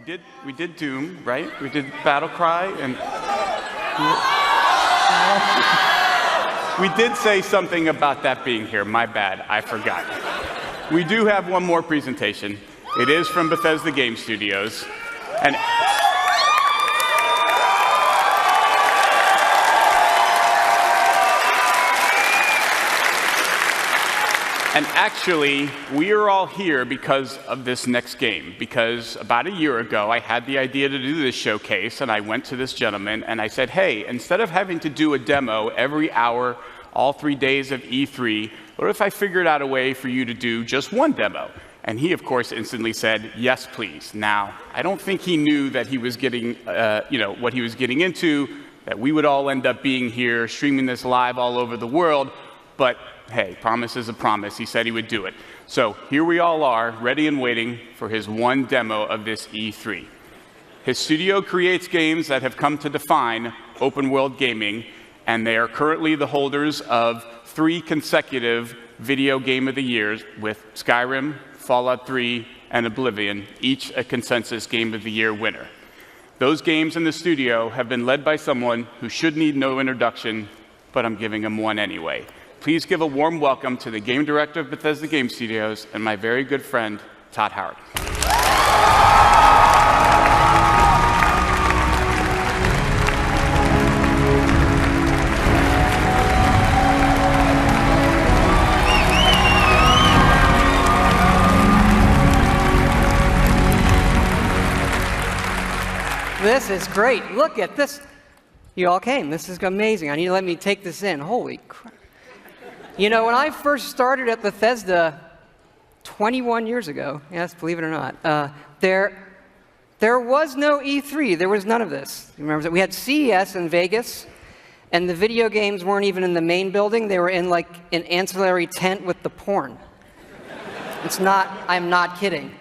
We did Doom, right? We did Battle Cry, and we did say something about that being here. My bad, I forgot. We do have one more presentation. It is from Bethesda Game Studios, and actually, we are all here because of this next game, because about a year ago, I had the idea to do this showcase, and I went to this gentleman, and I said, hey, instead of having to do a demo every hour, all 3 days of E3, what if I figured out a way for you to do just one demo? And he, of course, instantly said, yes, please. Now, I don't think he knew that he was getting, what he was getting into, that we would all end up being here, streaming this live all over the world, but hey, promise is a promise. He said he would do it. So here we all are, ready and waiting for his one demo of this E3. His studio creates games that have come to define open world gaming, and they are currently the holders of 3 consecutive Video Game of the Years with Skyrim, Fallout 3, and Oblivion, each a consensus Game of the Year winner. Those games in the studio have been led by someone who should need no introduction, but I'm giving him one anyway. Please give a warm welcome to the game director of Bethesda Game Studios and my very good friend, Todd Howard. This is great. Look at this. You all came. This is amazing. I need to let me take this in. Holy crap. You know, when I first started at Bethesda 21 years ago, yes, believe it or not, there was no E3. There was none of this. You remember that? We had CES in Vegas, and the video games weren't even in the main building. They were in, like, an ancillary tent with the porn. It's not, I'm not kidding.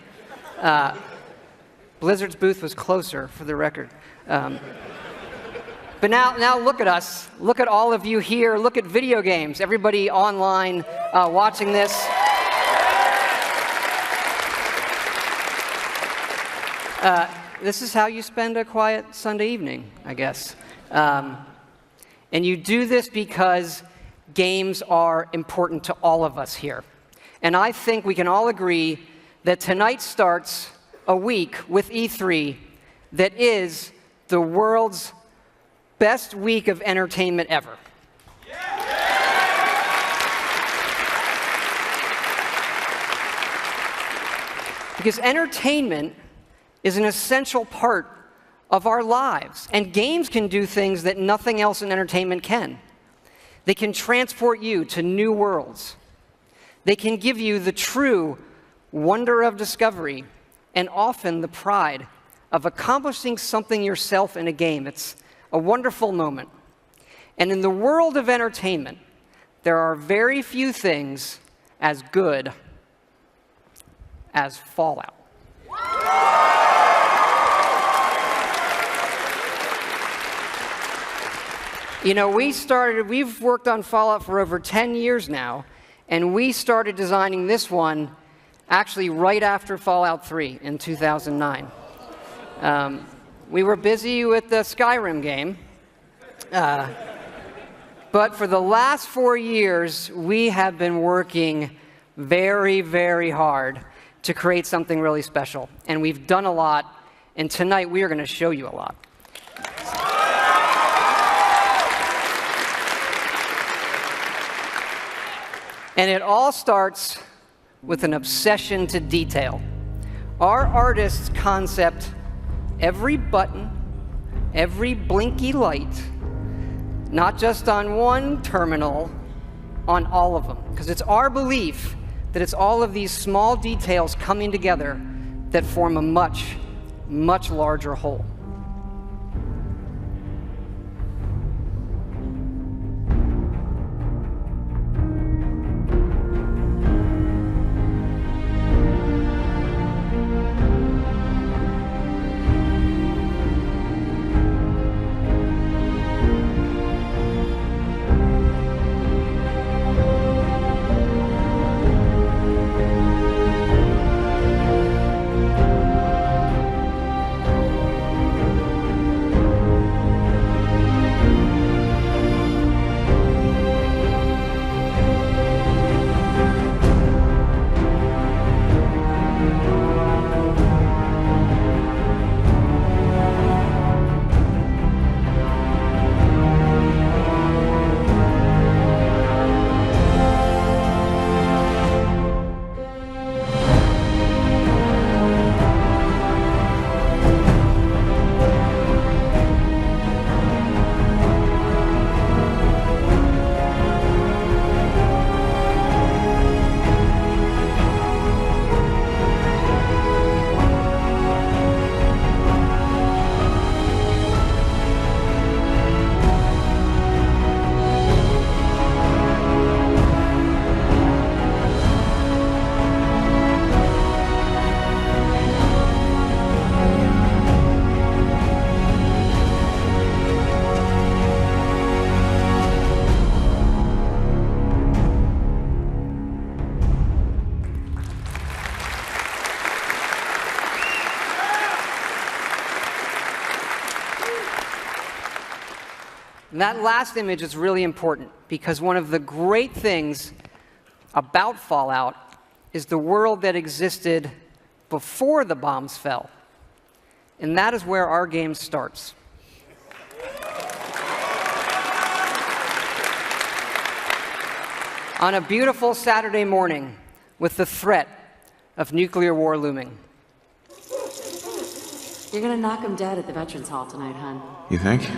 Blizzard's booth was closer, for the record. But now look at us. Look at all of you here. Look at video games. Everybody online watching this. This is how you spend a quiet Sunday evening, I guess. And you do this because games are important to all of us here. And I think we can all agree that tonight starts a week with E3 that is the world's best week of entertainment ever. Because entertainment is an essential part of our lives, and games can do things that nothing else in entertainment can. They can transport you to new worlds. They can give you the true wonder of discovery and often the pride of accomplishing something yourself in a game. It's a wonderful moment. And in the world of entertainment, there are very few things as good as Fallout. You know, we've worked on Fallout for over 10 years now, and we started designing this one actually right after Fallout 3 in 2009. We were busy with the Skyrim game, but for the last 4 years, we have been working very, very hard to create something really special. And we've done a lot, and tonight we are going to show you a lot. And it all starts with an obsession to detail. Our artist's concept, every button, every blinky light, not just on one terminal, on all of them. Because it's our belief that it's all of these small details coming together that form a much, much larger whole. And that last image is really important because one of the great things about Fallout is the world that existed before the bombs fell. And that is where our game starts. On a beautiful Saturday morning, with the threat of nuclear war looming. You're gonna knock him dead at the Veterans Hall tonight, hon. You think?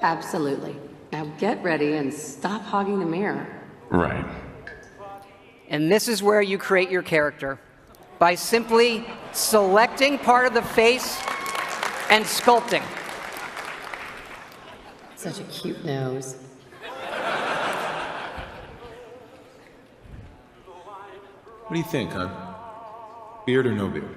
Absolutely. Now get ready and stop hogging the mirror. Right. And this is where you create your character, by simply selecting part of the face and sculpting. Such a cute nose. What do you think, hon? Beard or no beard?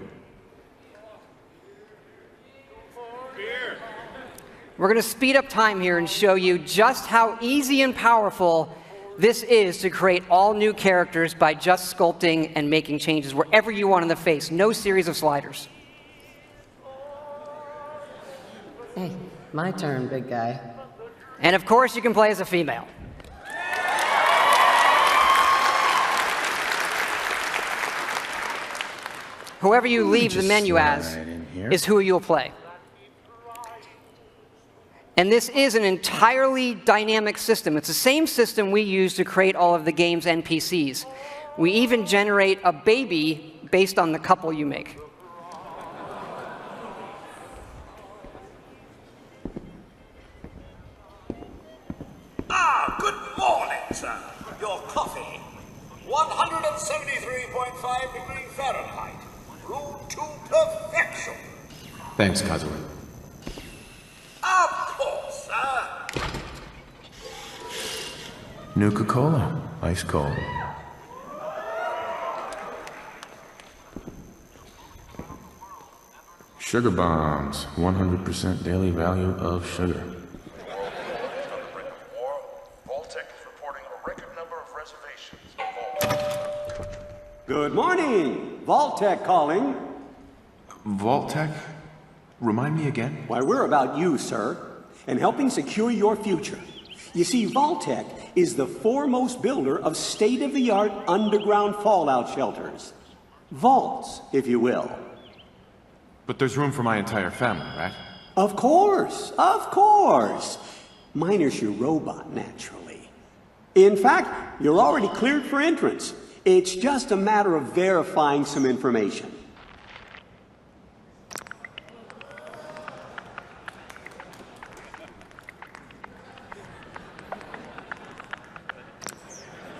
We're going to speed up time here and show you just how easy and powerful this is to create all new characters by just sculpting and making changes wherever you want in the face. No series of sliders. Hey, my turn, big guy. And of course, you can play as a female. Whoever you leave the menu as is who you'll play. And this is an entirely dynamic system. It's the same system we use to create all of the game's NPCs. We even generate a baby based on the couple you make. Ah, good morning, sir. Your coffee. 173.5 degrees Fahrenheit. Brewed to perfection. Thanks, Kazuya. Of course, sir. Nuka-Cola. Ice cold. Sugar bombs. 100% daily value of sugar. Vault-Tec is reporting a record number of reservations. Good morning. Vault-Tec calling. Vault-Tec? Remind me again? Why, we're about you, sir, and helping secure your future. You see, Vault-Tec is the foremost builder of state-of-the-art underground fallout shelters. Vaults, if you will. But there's room for my entire family, right? Of course, of course. Minus your robot, naturally. In fact, you're already cleared for entrance. It's just a matter of verifying some information.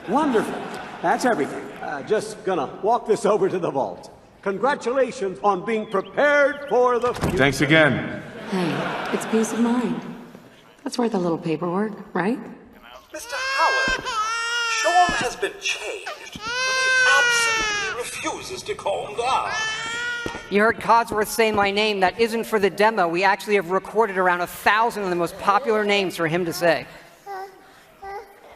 Wonderful. That's everything. Just gonna walk this over to the vault. Congratulations on being prepared for the future. Thanks again. Hey, it's peace of mind. That's worth a little paperwork, right? Mr. Howard, Sean has been changed, but he absolutely refuses to calm down. You heard Codsworth say my name. That isn't for the demo. We actually have recorded around 1,000 of the most popular names for him to say.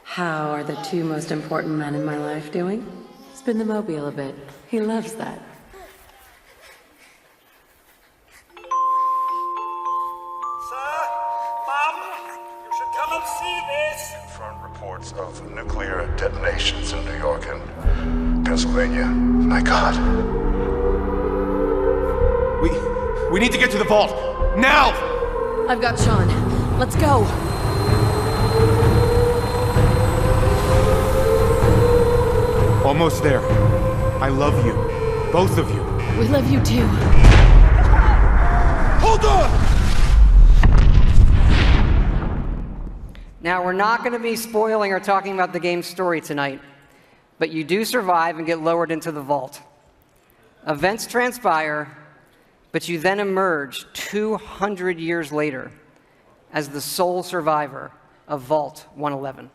How are the two most important men in my life doing? Spin the mobile a bit. He loves that. Sir, Mom, you should come and see this. Confirmed reports of nuclear detonations in New York and Pennsylvania. My God. We need to get to the vault! Now! I've got Sean. Let's go. Almost there. I love you. Both of you. We love you too. Hold on! Now, we're not going to be spoiling or talking about the game's story tonight, but you do survive and get lowered into the vault. Events transpire, but you then emerge 200 years later as the sole survivor of Vault 111.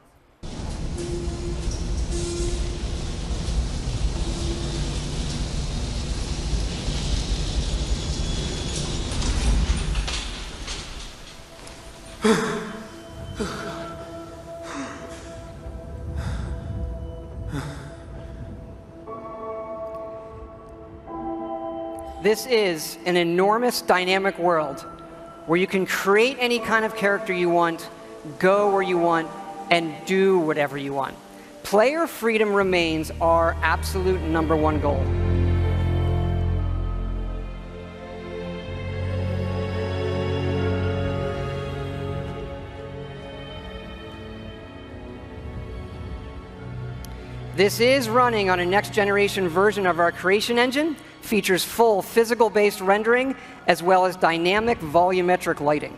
This is an enormous dynamic world where you can create any kind of character you want, go where you want, and do whatever you want. Player freedom remains our absolute #1 goal. This is running on a next-generation version of our creation engine, features full physical-based rendering, as well as dynamic volumetric lighting.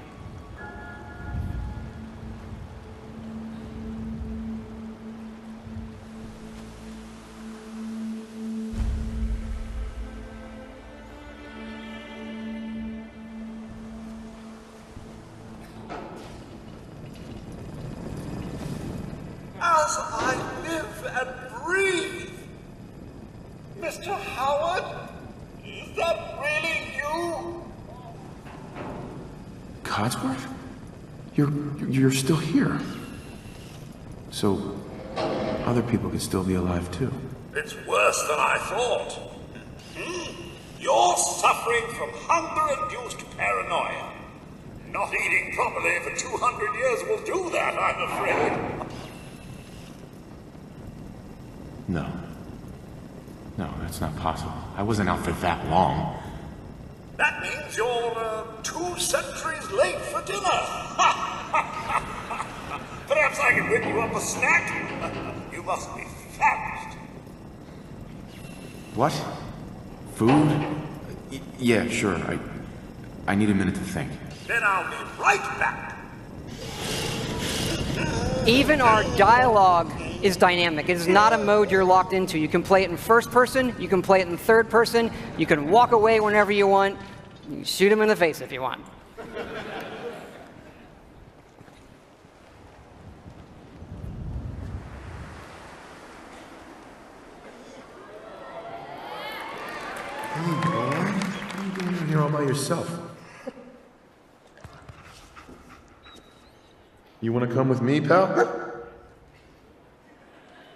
As I live and breathe. Mr. Howard, is that really you? Codsworth? You're still here. So, other people could still be alive too. It's worse than I thought. You're suffering from hunger-induced paranoia. Not eating properly for 200 years will do that, I'm afraid. No. No, that's not possible. I wasn't out for that long. That means you're 2 centuries late for dinner. Perhaps I can whip you up a snack. You must be famished. What? Food? Yeah, sure. I need a minute to think. Then I'll be right back. Even our dialogue is dynamic. It is not a mode you're locked into. You can play it in first person, you can play it in third person, you can walk away whenever you want, you can shoot him in the face if you want. Hey, Todd. What are you doing in here all by yourself? You want to come with me, pal?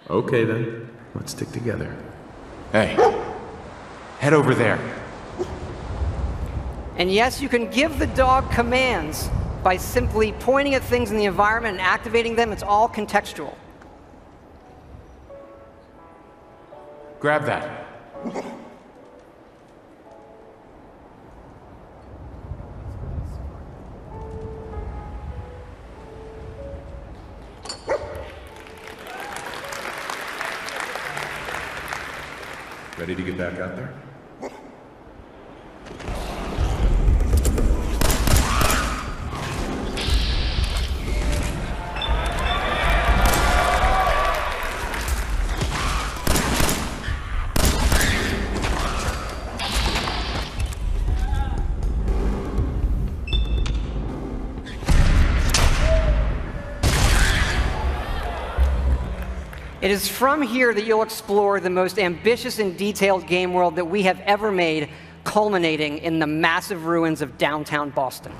Okay, then. Let's stick together. Hey, head over there. And yes, you can give the dog commands by simply pointing at things in the environment and activating them. It's all contextual. Grab that. Ready to get back out there? It is from here that you'll explore the most ambitious and detailed game world that we have ever made, culminating in the massive ruins of downtown Boston.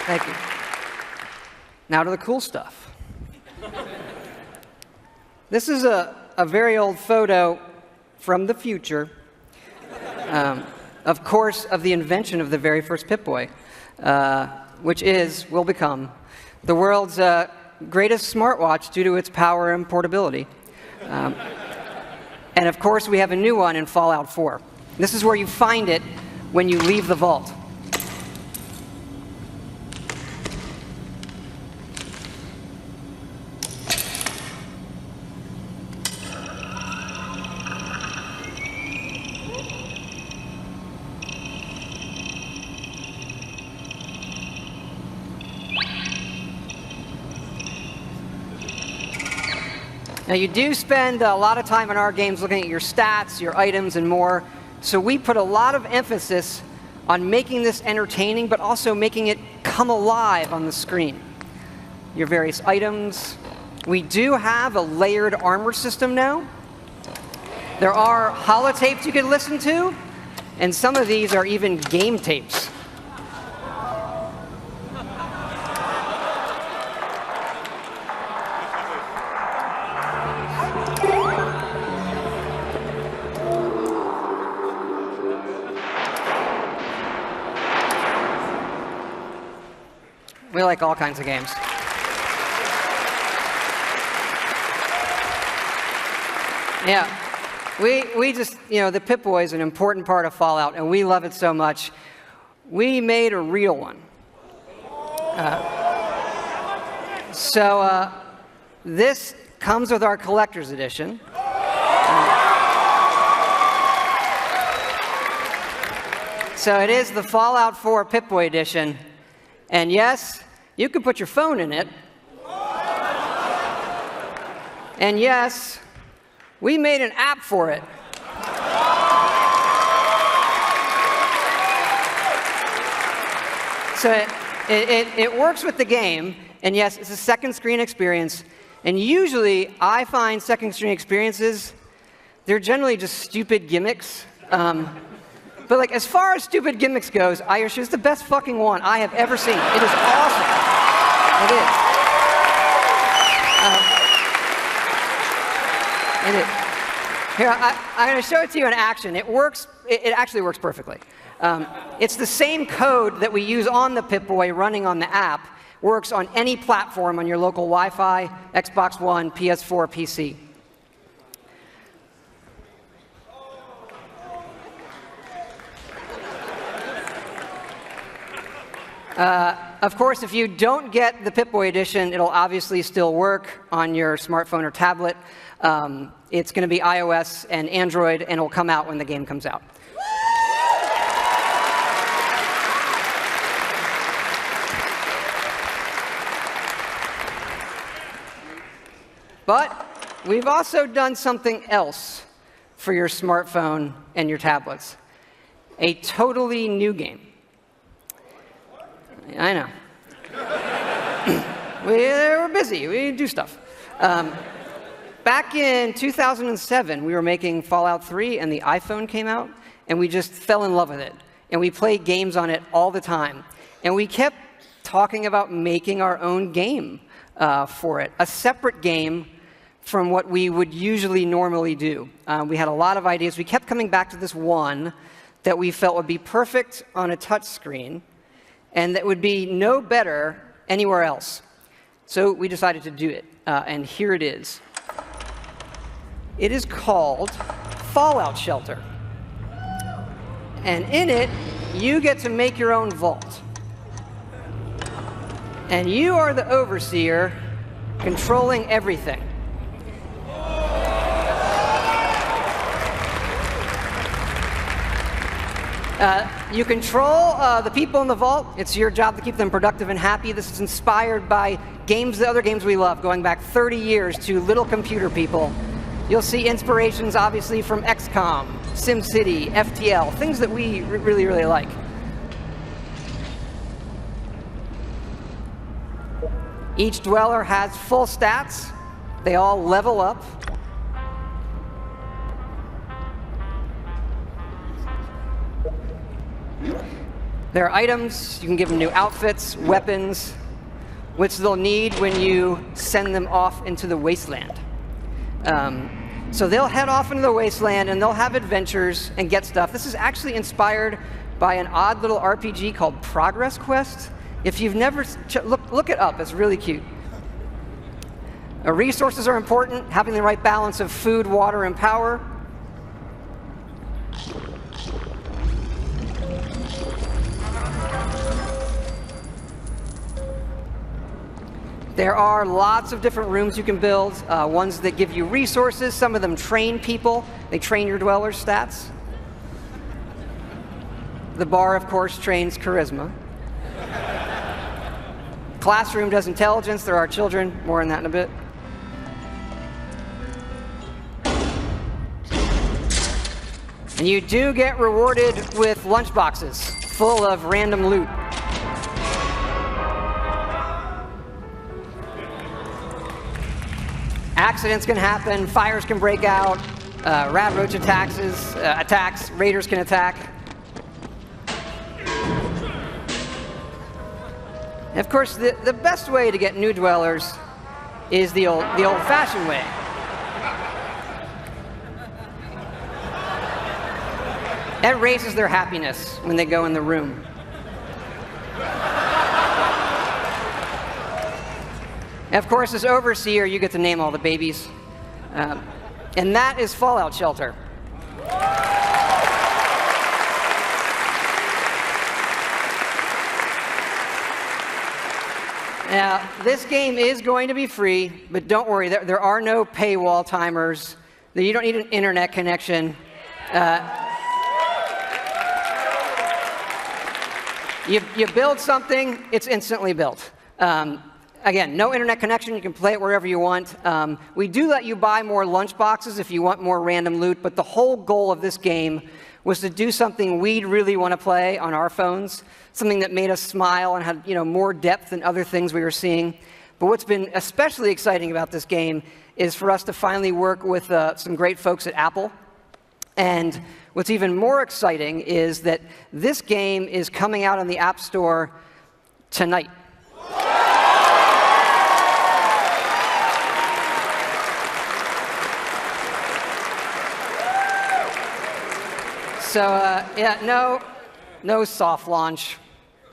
Thank you. Now to the cool stuff. This is a very old photo from the future, of course, of the invention of the very first Pip-Boy, which will become the world's greatest smartwatch due to its power and portability. And of course, we have a new one in Fallout 4. This is where you find it when you leave the vault. Now, you do spend a lot of time in our games looking at your stats, your items, and more. So we put a lot of emphasis on making this entertaining, but also making it come alive on the screen. Your various items. We do have a layered armor system now. There are holotapes you can listen to, and some of these are even game tapes. We like all kinds of games. Yeah, we just, the Pip-Boy is an important part of Fallout, and we love it so much. We made a real one. So this comes with our collector's edition. So it is the Fallout 4 Pip-Boy edition. And yes, you can put your phone in it. And yes, we made an app for it. So it works with the game, and yes, it's a second screen experience. And usually, I find second screen experiences, they're generally just stupid gimmicks. But like, as far as stupid gimmicks goes, I assure it's the best fucking one I have ever seen. It is awesome. It is. Here, I'm going to show it to you in action. It works. It actually works perfectly. It's the same code that we use on the Pip-Boy running on the app. Works on any platform on your local Wi-Fi, Xbox One, PS4, PC. Of course, if you don't get the Pip-Boy edition, it'll obviously still work on your smartphone or tablet. It's going to be iOS and Android, and it'll come out when the game comes out. But we've also done something else for your smartphone and your tablets. A totally new game. I know. We're busy. We do stuff. Back in 2007, we were making Fallout 3, and the iPhone came out, and we just fell in love with it. And we played games on it all the time. And we kept talking about making our own game for it, a separate game from what we would usually normally do. We had a lot of ideas. We kept coming back to this one that we felt would be perfect on a touch screen, and that would be no better anywhere else. So we decided to do it, and here it is. It is called Fallout Shelter. And in it, you get to make your own vault. And you are the overseer controlling everything. You control the people in the vault. It's your job to keep them productive and happy. This is inspired by the other games we love, going back 30 years to Little Computer People. You'll see inspirations, obviously, from XCOM, SimCity, FTL, things that we really, really like. Each dweller has full stats. They all level up. There are items. You can give them new outfits, weapons, which they'll need when you send them off into the wasteland. So they'll head off into the wasteland and they'll have adventures and get stuff. This is actually inspired by an odd little RPG called Progress Quest. If you've never, look it up, it's really cute. Resources are important, having the right balance of food, water, and power. There are lots of different rooms you can build, ones that give you resources. Some of them train people. They train your dwellers' stats. The bar, of course, trains charisma. Classroom does intelligence. There are children. More on that in a bit. And you do get rewarded with lunchboxes full of random loot. Accidents can happen, fires can break out, rat roach attacks, raiders can attack. And of course, the best way to get new dwellers is the old-fashioned way. That raises their happiness when they go in the room. And of course, as overseer, you get to name all the babies. And that is Fallout Shelter. Now, this game is going to be free, but don't worry, there are no paywall timers. You don't need an internet connection. You build something, it's instantly built. Again, no internet connection. You can play it wherever you want. We do let you buy more lunchboxes if you want more random loot, but the whole goal of this game was to do something we'd really want to play on our phones, something that made us smile and had more depth than other things we were seeing. But what's been especially exciting about this game is for us to finally work with some great folks at Apple. And what's even more exciting is that this game is coming out on the App Store tonight. So, yeah, no soft launch.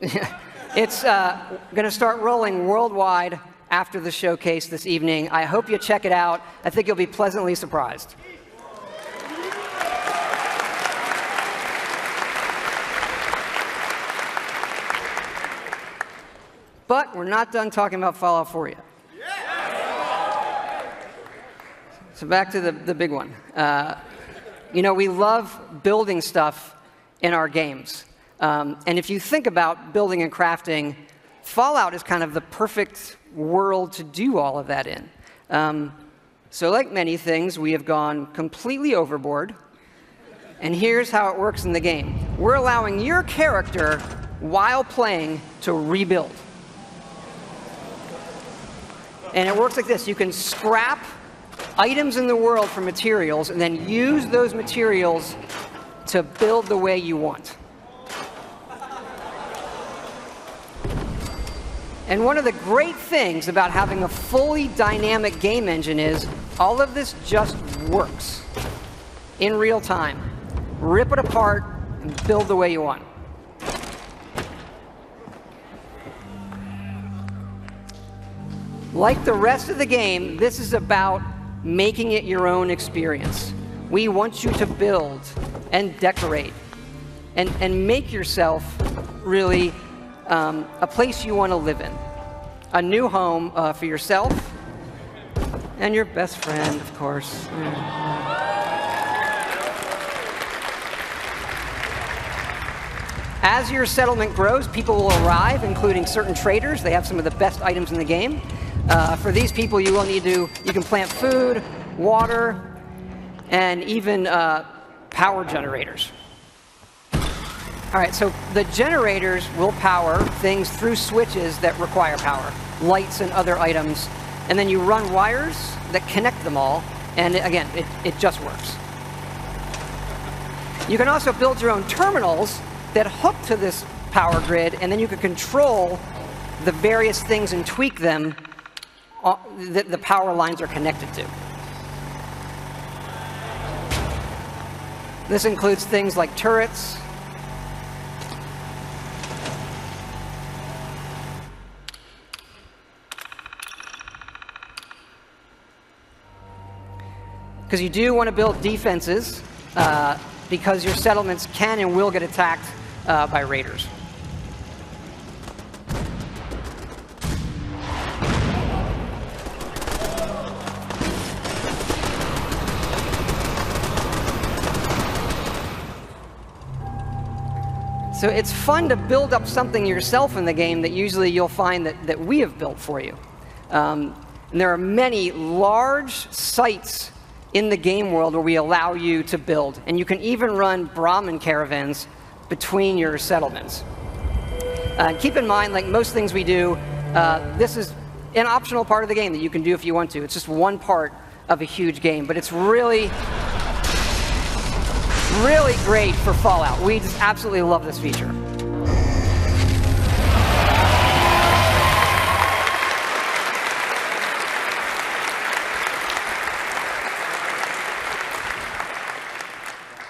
It's going to start rolling worldwide after the showcase this evening. I hope you check it out. I think you'll be pleasantly surprised. But we're not done talking about Fallout 4 yet. So back to the big one. We love building stuff in our games. And if you think about building and crafting, Fallout is kind of the perfect world to do all of that in. So like many things, we have gone completely overboard. And here's how it works in the game. We're allowing your character, while playing, to rebuild. And it works like this. You can scrap items in the world for materials and then use those materials to build the way you want. And one of the great things about having a fully dynamic game engine is all of this just works in real time. Rip it apart and build the way you want. Like the rest of the game, this is about making it your own experience. We want you to build and decorate and make yourself really a place you want to live in. A new home for yourself and your best friend, of course. As your settlement grows, people will arrive, including certain traders. They have some of the best items in the game. For these people, you can plant food, water, and even power generators. All right, so the generators will power things through switches that require power, lights and other items, and then you run wires that connect them all, and again, it just works. You can also build your own terminals that hook to this power grid, and then you can control the various things and tweak them that the power lines are connected to. This includes things like turrets, because you do want to build defenses because your settlements can and will get attacked by raiders. So it's fun to build up something yourself in the game that usually you'll find that we have built for you. And there are many large sites in the game world where we allow you to build. And you can even run Brahmin caravans between your settlements. Keep in mind, like most things we do, this is an optional part of the game that you can do if you want to. It's just one part of a huge game, but it's really great for Fallout. We just absolutely love this feature.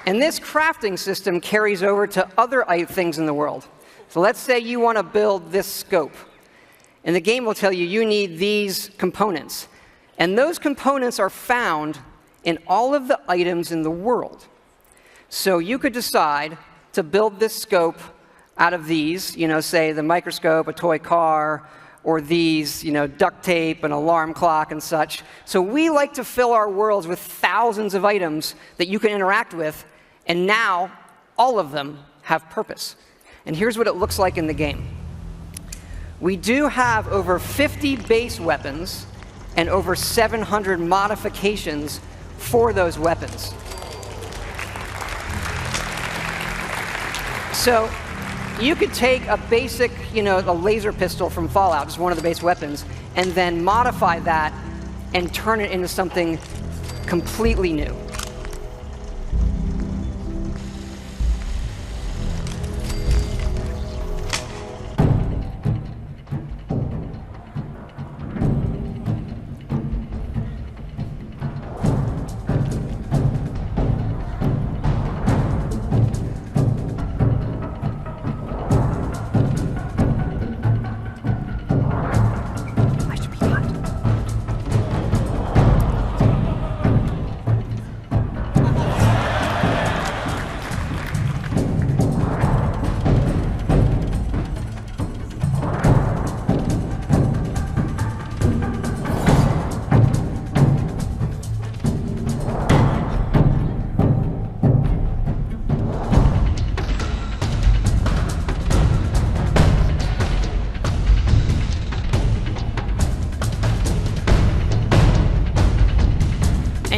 And this crafting system carries over to other things in the world. So let's say you want to build this scope. And the game will tell you you need these components. And those components are found in all of the items in the world. So you could decide to build this scope out of these, say the microscope, a toy car, or these, duct tape, an alarm clock, and such. So we like to fill our worlds with thousands of items that you can interact with, and now all of them have purpose. And here's what it looks like in the game. We do have over 50 base weapons and over 700 modifications for those weapons. So you could take a basic, a laser pistol from Fallout, just one of the base weapons, and then modify that and turn it into something completely new.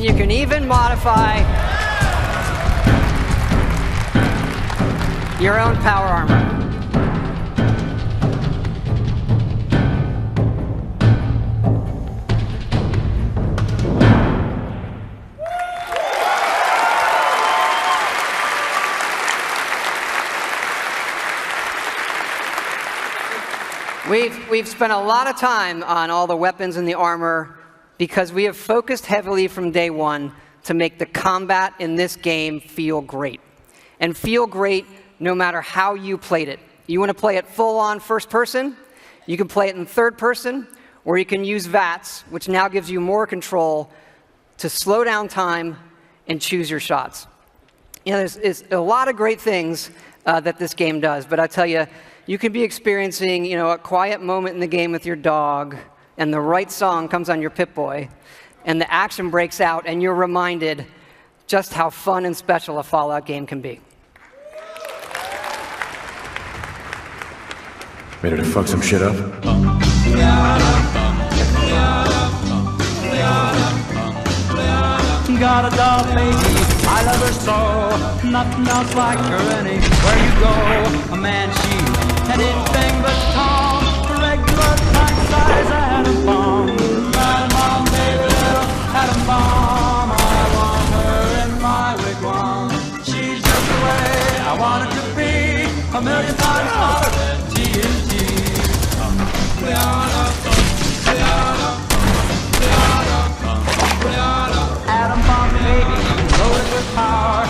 You can even modify your own power armor. We've spent a lot of time on all the weapons and the armor because we have focused heavily from day one to make the combat in this game feel great. And feel great no matter how you played it. You want to play it full-on first person, you can play it in third person, or you can use VATS, which now gives you more control to slow down time and choose your shots. There's a lot of great things that this game does, but I tell you, you can be experiencing a quiet moment in the game with your dog, and the right song comes on your Pip-Boy, and the action breaks out, and you're reminded just how fun and special a Fallout game can be. Ready to fuck some shit up? Got a doll baby, I love her so. Nothing else like her anywhere you go. A man, she's anything but tall. Regular pint size atom bomb. Atom bomb, baby, little atom bomb. I want her in my wigwam. She's just the way I want it to be. A million times hotter than TNT. Atom bomb, baby, loaded with power.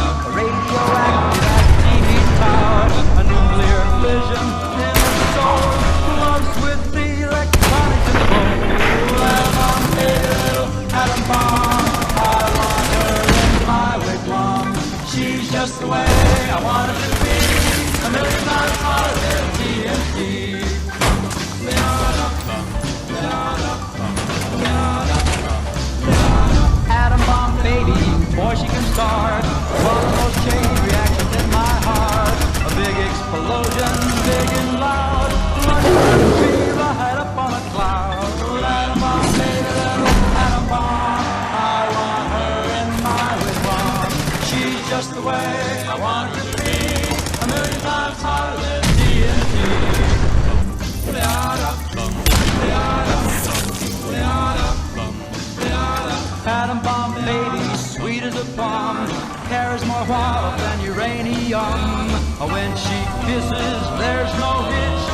start. One of those chain reactions in my heart. A big explosion, big and loud. Like a tree right up on a cloud. Atom bomb, baby, little atom bomb. I want her in my wigwam. She's just the way I want her to be. A million times hotter than TNT. Atom bomb baby, sweet as a plum, carries more water than uranium. When she kisses, there's no hitch.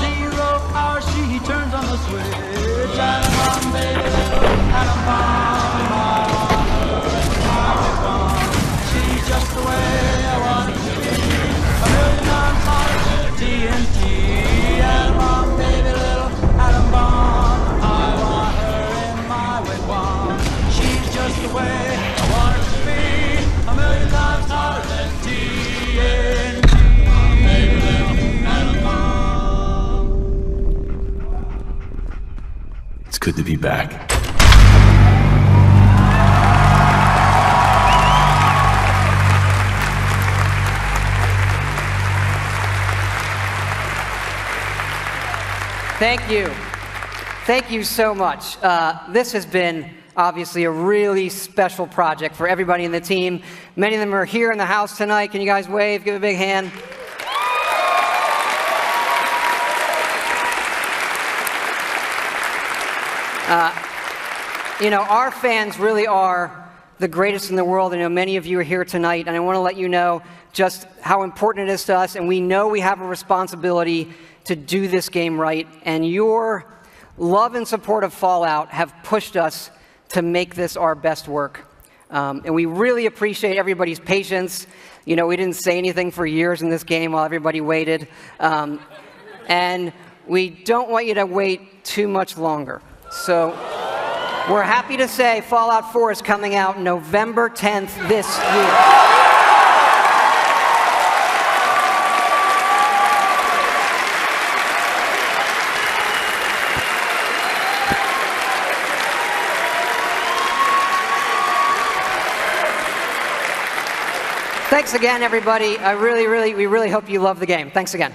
0 hour, she turns on the switch. Atom bomb baby, little atom bomb. I want her in my wigwam. She's just the way I want her to be. A million times hotter than TNT. Atom bomb baby, little atom bomb. I want her in my wigwam. She's just the way I want her to be. A million times hotter than TNT. Baby, little atom bomb. It's good to be back. Thank you. Thank you so much. This has been obviously a really special project for everybody in the team. Many of them are here in the house tonight. Can you guys wave? Give a big hand. You know, our fans really are the greatest in the world. I know many of you are here tonight, and I want to let you know just how important it is to us, and we know we have a responsibility to do this game right, and your love and support of Fallout have pushed us to make this our best work. And we really appreciate everybody's patience. You know, we didn't say anything for years in this game while everybody waited. And we don't want you to wait too much longer. So we're happy to say Fallout 4 is coming out November 10th this year. Thanks again, everybody. We really hope you love the game. Thanks again.